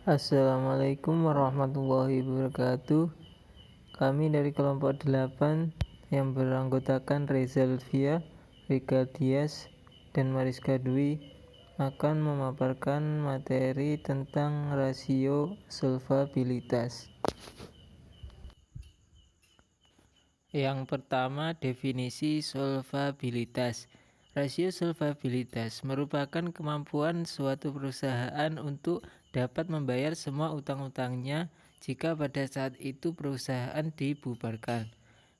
Assalamualaikum warahmatullahi wabarakatuh. Kami dari kelompok 8 yang beranggotakan Reza Lutfia, Rika Dias, dan Mariska Dwi akan memaparkan materi tentang rasio solvabilitas. Yang pertama, definisi solvabilitas. Rasio solvabilitas merupakan kemampuan suatu perusahaan untuk dapat membayar semua utang-utangnya jika pada saat itu perusahaan dibubarkan.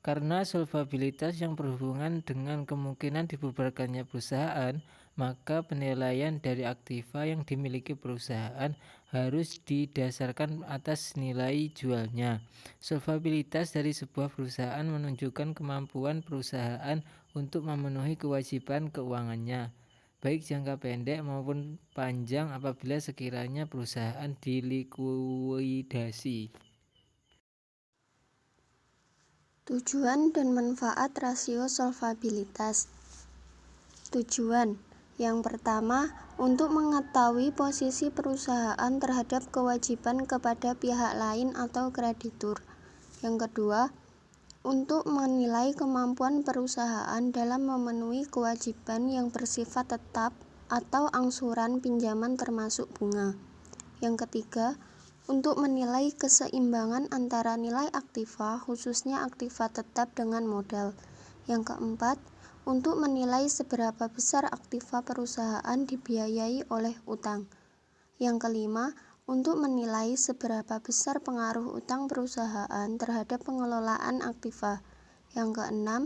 Karena solvabilitas yang berhubungan dengan kemungkinan dibubarkannya perusahaan, maka penilaian dari aktiva yang dimiliki perusahaan harus didasarkan atas nilai jualnya. Solvabilitas dari sebuah perusahaan menunjukkan kemampuan perusahaan untuk memenuhi kewajiban keuangannya, baik jangka pendek maupun panjang apabila sekiranya perusahaan dilikuidasi. Tujuan dan manfaat rasio solvabilitas. Tujuan yang pertama, untuk mengetahui posisi perusahaan terhadap kewajiban kepada pihak lain atau kreditur. Yang kedua, untuk menilai kemampuan perusahaan dalam memenuhi kewajiban yang bersifat tetap atau angsuran pinjaman termasuk bunga. Yang ketiga, untuk menilai keseimbangan antara nilai aktiva, khususnya aktiva tetap dengan modal. Yang keempat, untuk menilai seberapa besar aktiva perusahaan dibiayai oleh utang. Yang kelima, untuk menilai seberapa besar pengaruh utang perusahaan terhadap pengelolaan aktiva. Yang keenam,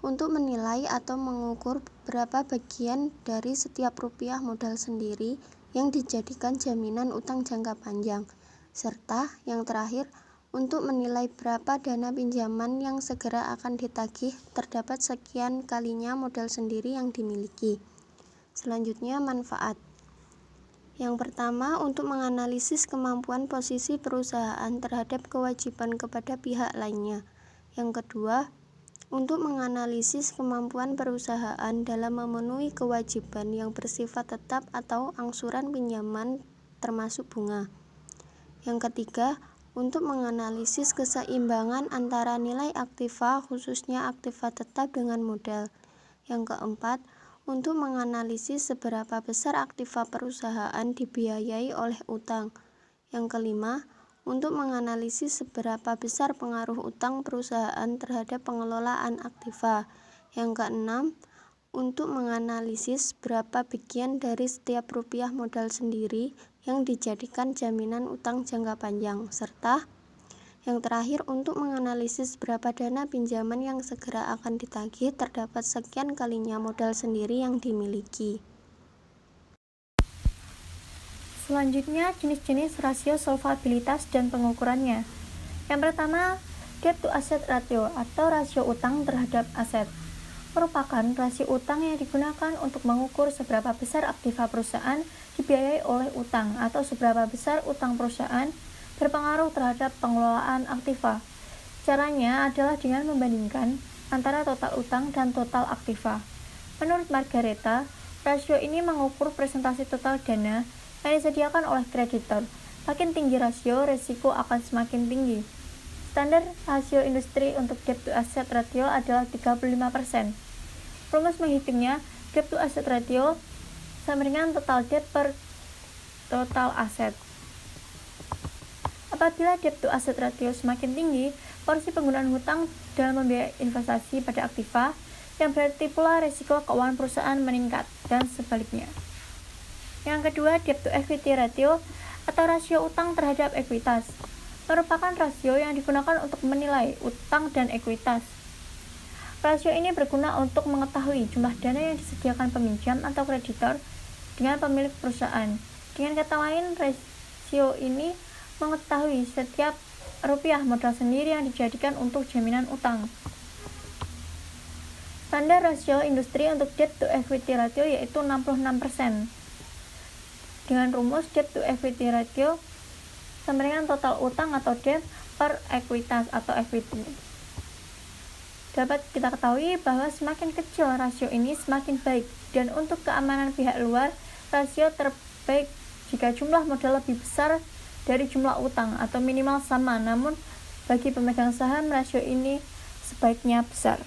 untuk menilai atau mengukur berapa bagian dari setiap rupiah modal sendiri yang dijadikan jaminan utang jangka panjang. Serta yang terakhir, untuk menilai berapa dana pinjaman yang segera akan ditagih terdapat sekian kalinya modal sendiri yang dimiliki. Selanjutnya, manfaat. Yang pertama, untuk menganalisis kemampuan posisi perusahaan terhadap kewajiban kepada pihak lainnya. Yang kedua, untuk menganalisis kemampuan perusahaan dalam memenuhi kewajiban yang bersifat tetap atau angsuran pinjaman termasuk bunga. Yang ketiga, untuk menganalisis keseimbangan antara nilai aktiva, khususnya aktiva tetap dengan modal. Yang keempat, untuk menganalisis seberapa besar aktiva perusahaan dibiayai oleh utang. Yang kelima, untuk menganalisis seberapa besar pengaruh utang perusahaan terhadap pengelolaan aktiva. Yang keenam, untuk menganalisis berapa bagian dari setiap rupiah modal sendiri yang dijadikan jaminan utang jangka panjang, serta yang terakhir untuk menganalisis berapa dana pinjaman yang segera akan ditagih terdapat sekian kalinya modal sendiri yang dimiliki. Selanjutnya, jenis-jenis rasio solvabilitas dan pengukurannya. Yang pertama, debt to asset ratio atau rasio utang terhadap aset. Merupakan rasio utang yang digunakan untuk mengukur seberapa besar aktiva perusahaan dibiayai oleh utang atau seberapa besar utang perusahaan berpengaruh terhadap pengelolaan aktiva. Caranya adalah dengan membandingkan antara total utang dan total aktiva. Menurut Margareta, rasio ini mengukur presentasi total dana yang disediakan oleh kreditor. Makin tinggi rasio, risiko akan semakin tinggi. Standar rasio industri untuk debt to asset ratio adalah 35%. Rumus menghitungnya, debt to asset ratio sama dengan total debt per total aset. Apabila debt to asset ratio semakin tinggi, porsi penggunaan hutang dalam membiayai investasi pada aktiva, yang berarti pula risiko keuangan perusahaan meningkat, dan sebaliknya. Yang kedua, debt to equity ratio atau rasio utang terhadap ekuitas. Merupakan rasio yang digunakan untuk menilai utang dan ekuitas. Rasio ini berguna untuk mengetahui jumlah dana yang disediakan peminjam atau kreditor dengan pemilik perusahaan. Dengan kata lain, rasio ini mengetahui setiap rupiah modal sendiri yang dijadikan untuk jaminan utang. Standar rasio industri untuk debt to equity ratio yaitu 66%. Dengan rumus debt to equity ratio sama dengan total utang atau debt per ekuitas atau equity. Dapat kita ketahui bahwa semakin kecil rasio ini semakin baik, dan untuk keamanan pihak luar, rasio terbaik jika jumlah modal lebih besar dari jumlah utang atau minimal sama, namun bagi pemegang saham rasio ini sebaiknya besar.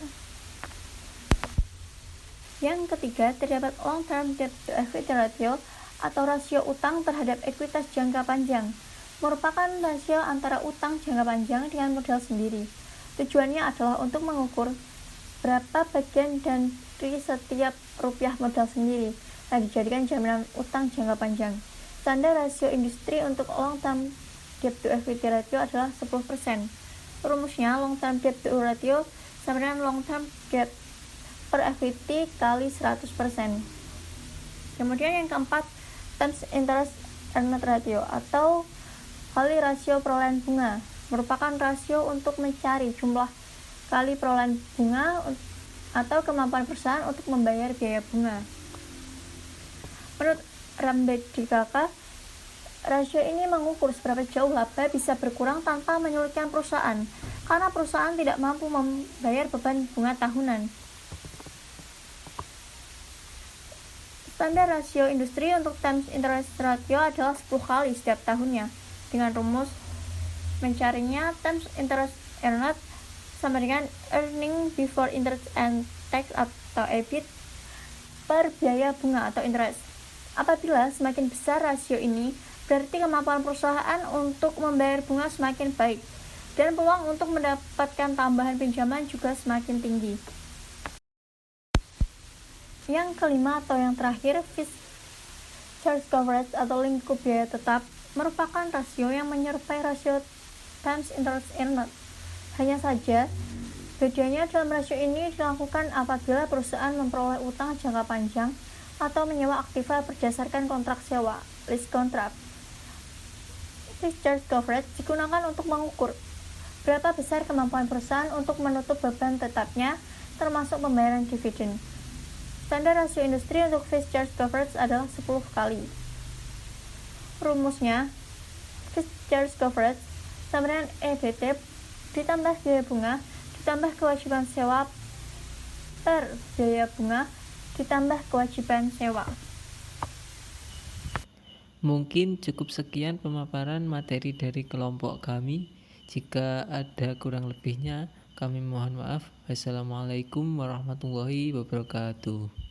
Yang ketiga, terdapat long term debt to equity ratio atau rasio utang terhadap ekuitas jangka panjang, merupakan rasio antara utang jangka panjang dengan modal sendiri. Tujuannya adalah untuk mengukur berapa bagian dari setiap rupiah modal sendiri yang dijadikan jaminan utang jangka panjang. Standar rasio industri untuk long term debt to equity ratio adalah 10%. Rumusnya, long term debt to ratio sama dengan long term debt per equity kali 100%. Kemudian yang keempat, times interest earned ratio atau kali rasio perolehan bunga, merupakan rasio untuk mencari jumlah kali perolehan bunga atau kemampuan perusahaan untuk membayar biaya bunga. Menurut Rambeck DKK, rasio ini mengukur seberapa jauh laba bisa berkurang tanpa menyulitkan perusahaan, karena perusahaan tidak mampu membayar beban bunga tahunan. Standar rasio industri untuk times interest ratio adalah 10 kali setiap tahunnya. Dengan rumus mencarinya, times interest earned sama dengan earning before interest and tax atau EBIT per biaya bunga atau interest. Apabila semakin besar rasio ini, berarti kemampuan perusahaan untuk membayar bunga semakin baik dan peluang untuk mendapatkan tambahan pinjaman juga semakin tinggi. Yang kelima atau yang terakhir, fixed charge coverage atau lingkup biaya tetap merupakan rasio yang menyerupai rasio times interest earned. Hanya saja, bedanya dalam rasio ini dilakukan apabila perusahaan memperoleh utang jangka panjang atau menyewa aktiva berdasarkan kontrak sewa, lease contract. Fixed charge coverage digunakan untuk mengukur berapa besar kemampuan perusahaan untuk menutup beban tetapnya, termasuk pembayaran dividen. Standar rasio industri untuk fixed charge coverage adalah 10 kali. Rumusnya, fixed charge coverage sama dengan EBT ditambah biaya bunga ditambah kewajiban sewa per biaya bunga ditambah kewajiban sewa. Mungkin cukup sekian pemaparan materi dari kelompok kami. Jika ada kurang lebihnya, kami mohon maaf. Wassalamualaikum warahmatullahi wabarakatuh.